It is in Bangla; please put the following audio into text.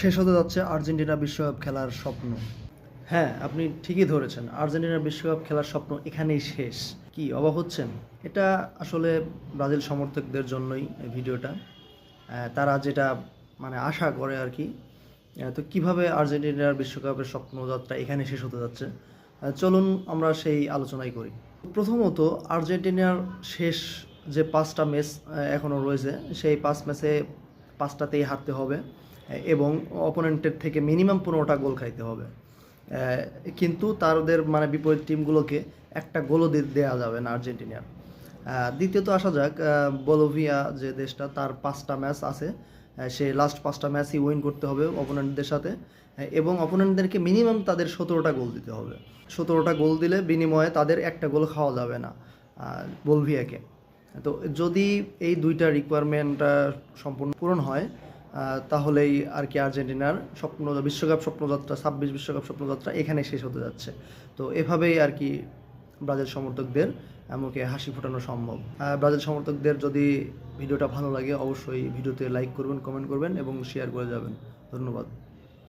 শেষ হতে যাচ্ছে আর্জেন্টিনা বিশ্বকাপ খেলার স্বপ্ন। হ্যাঁ, আপনি ঠিকই ধরেছেন। আর্জেন্টিনার বিশ্বকাপ খেলার স্বপ্ন এখানেই শেষ। কি অবাক হচ্ছেন? এটা আসলে ব্রাজিল সমর্থকদের জন্যই এই ভিডিওটা। তারা যেটা মানে আশা করে আরকি। তো কিভাবে আর্জেন্টিনার বিশ্বকাপের স্বপ্নযাত্রা এখানে শেষ হতে যাচ্ছে? চলুন আমরা সেই আলোচনাই করি। প্রথমত আর্জেন্টিনার শেষ যে ৫ টা ম্যাচ এখনও রয়েছে, সেই ৫ ম্যাচে ৫ টাতেই হারতে হবে এবং অপোনেন্টের থেকে মিনিমাম ১৫টা গোল খাইতে হবে। কিন্তু তাদের মানে বিপরীত টিমগুলোকে একটা গোলও দেয়া যাবে না আর্জেন্টিনার। দ্বিতীয়ত আসা যাক, বলোভিয়া যে দেশটা তার ৫টা ম্যাচ আছে। সে লাস্ট ৫টা ম্যাচই উইন করতে হবে অপোনেন্টদের সাথে এবং অপোনেন্টদেরকে মিনিমাম তাদের ১৭টা গোল দিতে হবে। ১৭টা গোল দিলে বিনিময়ে তাদের একটা গোল খাওয়া যাবে না বলভিয়াকে। তো যদি এই ২টা রিকোয়ারমেন্ট সম্পূর্ণ পূরণ হয় তাহলেই আর কি আর্জেন্টিনার বিশ্বকাপ স্বপ্নযাত্রা ২৬ বিশ্বকাপ স্বপ্নযাত্রা এখানে শেষ হতে যাচ্ছে। তো এভাবেই আর কি ব্রাজিল সমর্থকদের মুখে হাসি ফোটানো সম্ভব। ব্রাজিল সমর্থকদের যদি ভিডিওটা ভালো লাগে অবশ্যই ভিডিওতে লাইক করবেন, কমেন্ট করবেন এবং শেয়ার করে যাবেন। ধন্যবাদ।